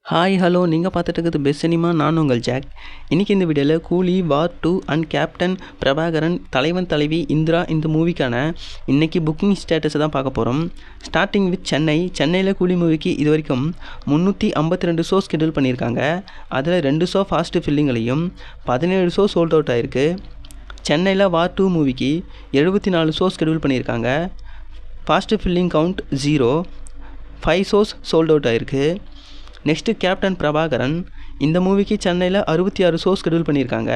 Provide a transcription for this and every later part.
Hi hello நீங்கள் பார்த்துட்டு இருக்கிறது பெஸ்ட் சினிமா. நான் உங்கள் ஜாக். இன்றைக்கி இந்த வீடியோவில் கூலி, வார் 2 அண்ட் கேப்டன் பிரபாகரன், தலைவன் தலைவி இந்திரா இந்த மூவிக்கான இன்றைக்கி புக்கிங் ஸ்டேட்டஸை தான் பார்க்க போகிறோம். ஸ்டார்டிங் வித் சென்னையில் கூலி மூவிக்கு இது வரைக்கும் 352 ஷோ ஸ்கெடியூல் பண்ணியிருக்காங்க. அதில் 2 ஷோ ஃபாஸ்ட்டு ஃபில்லிங்லையும் 17 ஷோ சோல்ட் அவுட் ஆகிருக்கு. சென்னையில் வார் 2 மூவிக்கு 74 ஷோ ஸ்கெடியூல் பண்ணியிருக்காங்க. Fast filling count 0, 5 shows sold out ஆகிருக்கு. நெக்ஸ்ட்டு கேப்டன் பிரபாகரன் இந்த மூவிக்கு சென்னையில் 66 ஷோ ஸ்கெடியூல் பண்ணியிருக்காங்க.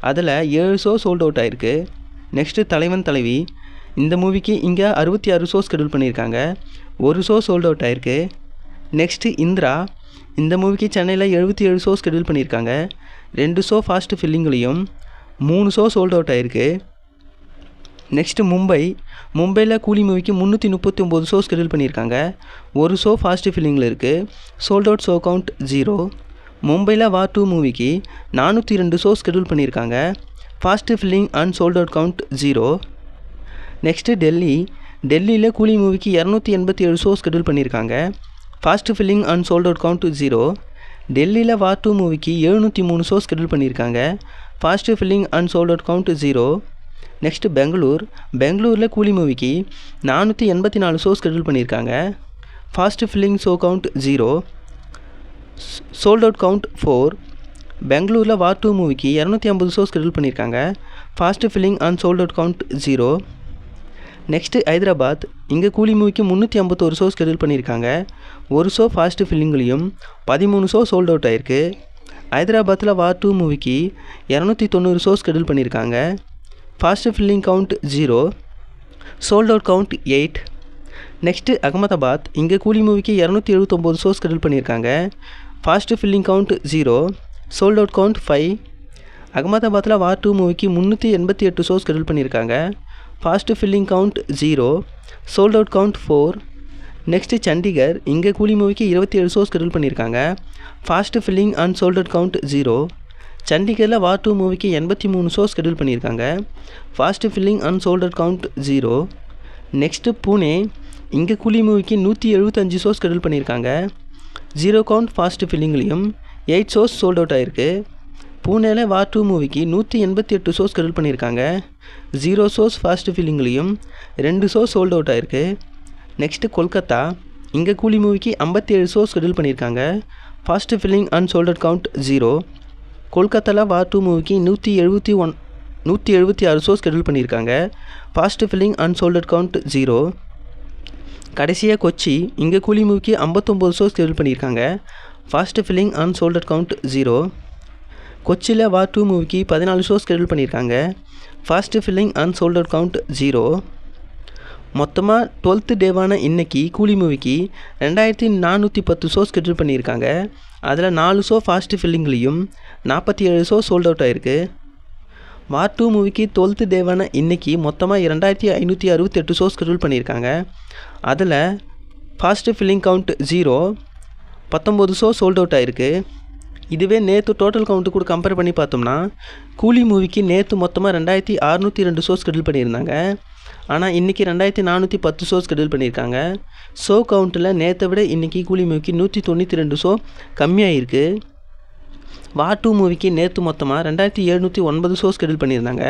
அதில் 7 ஷோ சோல்ட் அவுட் ஆகிருக்கு. நெக்ஸ்ட்டு தலைவன் தலைவி இந்த மூவிக்கு இங்கே 66 ஷோ ஸ்கெடியூல் பண்ணியிருக்காங்க. 1 ஷோ சோல்ட் அவுட் ஆகிருக்கு. நெக்ஸ்ட்டு இந்திரா இந்த மூவிக்கு சென்னையில் 77 ஷோ ஸ்கெடியூல் பண்ணியிருக்காங்க. 2 ஷோ ஃபாஸ்ட்டு ஃபில்லிங்லையும் 3 ஷோ சோல்ட் அவுட் ஆகிருக்கு. நெக்ஸ்ட்டு மும்பையில் கூலி மூவிக்கு 339 ஷோ ஸ்கெடியூல் பண்ணியிருக்காங்க. 1 ஷோ ஃபாஸ்ட்டு ஃபில்லிங்கில் இருக்குது. Sold out show count 0. மும்பையில் வார் 2 மூவிக்கு 402 ஷோ ஸ்கெடியூல் பண்ணியிருக்காங்க. Fast filling and sold out count 0. Next டெல்லியில் கூலி மூவிக்கு 287 ஷோ ஸ்கெடியூல் பண்ணியிருக்காங்க. Fast filling and sold out count 0. டெல்லியில் வார் 2 மூவிக்கு 703 ஷோ ஸ்கெடியூல் பண்ணியிருக்காங்க. Fast filling and sold out count 0. Next பெங்களூரில் கூலி மூவிக்கு 484 ஷோ ஸ்கெடியூல் பண்ணியிருக்காங்க. Fast filling show count 0, sold out count 4. பெங்களூரில் வார் 2 மூவிக்கு 250 ஷோ ஸ்கெடியூல் பண்ணியிருக்காங்க. Fast filling and sold out count 0. Next Hyderabad இங்கே கூலி மூவிக்கு 351 ஷோ ஸ்கெடியூல் பண்ணியிருக்காங்க. 1 ஷோ ஃபாஸ்ட்டு ஃபில்லிங்லையும் 13 ஷோ சோல்ட் அவுட் ஆகிருக்கு. ஹைதராபாத்தில் வார் 2 மூவிக்கு 290 ஷோ ஸ்கெடியூல் பண்ணியிருக்காங்க. Fast filling count 0, sold out count 8. Next Ahmedabad இங்கே கூலி மூவிக்கு 279 ஷோ ஸ்கெடியூல் பண்ணியிருக்காங்க. Fast filling count 0, sold out count 5. அகமதாபாத்தில் வார் 2 மூவிக்கு 388 ஷோ ஸ்கெடியூல் பண்ணியிருக்காங்க. Fast filling count 0, sold out count 4. Next Chandigarh இங்கே கூலி மூவிக்கு 27 ஷோ ஸ்கெடியூல் பண்ணியிருக்காங்க. Fast filling and sold out count 0. சண்டிகரில் வார் 2 மூவிக்கு 83 ஷோ ஸ்கெடியூல் பண்ணியிருக்காங்க. Fast filling and sold out count 0. Next Pune இங்கே கூலி மூவிக்கு 175 ஷோ ஸ்கெடியூல் பண்ணியிருக்காங்க. 0 கவுண்ட் ஃபாஸ்ட்டு ஃபில்லிங்லையும் 8 ஷோஸ் சோல்ட் அவுட் ஆகிருக்கு. பூனேயில் வார் 2 மூவிக்கு 188 ஷோ ஸ்கெடியூல் பண்ணியிருக்காங்க. 0 ஷோஸ் ஃபாஸ்ட்டு ஃபில்லிங்லையும் 2 ஷோ சோல்ட் அவுட் ஆகிருக்கு. நெக்ஸ்ட்டு கொல்கத்தா இங்கே கூலி மூவிக்கு 57 ஷோ ஸ்கெடியூல் பண்ணியிருக்காங்க. Fast filling and sold out count 0. கொல்கத்தாவில் வார் 2 மூவிக்கு 176 ஷோ ஸ்கெடியூல் பண்ணியிருக்காங்க. Fast filling and sold out count 0. கடைசியாக கொச்சி இங்கே கூலி மூவிக்கு 59 ஷோ ஸ்கெடியூல் பண்ணியிருக்காங்க. Fast filling and sold out count 0. கொச்சியில் வார் 2 மூவிக்கு 14 ஷோ ஸ்கெடியூல் பண்ணியிருக்காங்க. Fast filling and sold out count 0. மொத்தமாக 12th டேவான இன்றைக்கி கூலி மூவிக்கு 2410 ஷோ ஸ்கெடியூல் பண்ணியிருக்காங்க. அதில் 4 ஷோ ஃபாஸ்ட்டு ஃபில்லிங்லேயும் 47 ஷோ சோல்ட் அவுட் ஆகிருக்கு. வார் 2 மூவிக்கு 12th டேவான இன்றைக்கி மொத்தமாக 2568 ஷோ ஸ்கெடியூல் பண்ணியிருக்காங்க. அதில் fast filling count 0, 19 show sold out ஆகிருக்கு. இதுவே நேற்று டோட்டல் கவுண்ட்டு கூட கம்பேர் பண்ணி பார்த்தோம்னா கூலி மூவிக்கு நேற்று மொத்தமாக 2602 ஷோ ஸ்கெடியூல் பண்ணியிருந்தாங்க. ஆனால் இன்றைக்கி 2410 ஷோ ஸ்கெடியூல் பண்ணியிருக்காங்க. ஷோ கவுண்ட்டில் நேற்றை விட இன்றைக்கி கூலி மூவிக்கு 192 ஷோ கம்மியாக இருக்குது. வார் 2 மூவிக்கு நேற்று மொத்தமாக 2709 ஷோ ஸ்கெடியூல் பண்ணியிருந்தாங்க.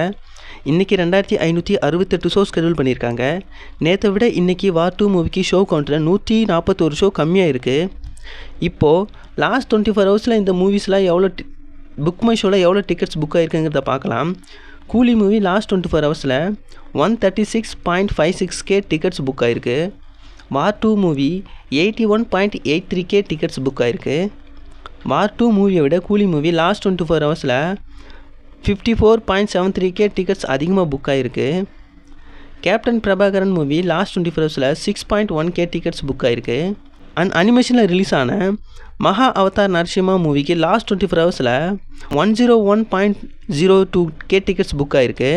இன்றைக்கி 2568 ஷோ ஸ்கெடியூல் பண்ணியிருக்காங்க. நேற்றை விட இன்றைக்கி வார் 2 மூவிக்கு ஷோ கவுண்ட்டில் 141 ஷோ கம்மியாக இருக்குது. இப்போது லாஸ்ட் 24 ஹவர்ஸில் இந்த மூவிஸ்லாம் புக் மை ஷோவில் எவ்வளோ டிக்கெட்ஸ் புக் ஆகிருக்குங்கிறத பார்க்கலாம். கூலி மூவி லாஸ்ட் 24 ஹவர்ஸில் 136.56K டிக்கெட்ஸ் புக் ஆகிருக்கு. War 2 movie 81.83K tickets book ஆகிருக்கு. வார் 2 மூவியை விட கூலி மூவி லாஸ்ட் 24 ஹவர்ஸில் 54.73K டிக்கெட்ஸ் அதிகமாக புக் ஆகிருக்கு. கேப்டன் பிரபாகரன் மூவி லாஸ்ட் 24 ஹவர்ஸில் 6.1K டிக்கெட்ஸ் புக் ஆகிருக்கு. அண்ட் அனிமேஷனில் ரிலீஸ் ஆன மகா அவதார் நரசிம்மா மூவிக்கு லாஸ்ட் 24 ஹவர்ஸில் 101.02K டிக்கெட்ஸ் புக் ஆகிருக்கு.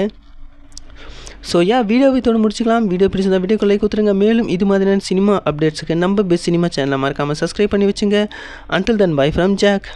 ஸோ வீடியோவை தொடர்ந்து முடிச்சுக்கலாம். வீடியோ பிடிச்சிருந்தா வீடியோக்கு லைக் கொடுத்துருங்க. மேலும் இது மாதிரியான சினிமா அப்டேட்ஸுக்கு நம்ம பெஸ்ட் சினிமா சேனலை மறக்காமல் சப்ஸ்கிரைப் பண்ணி வச்சுங்க. Until then bye from jack.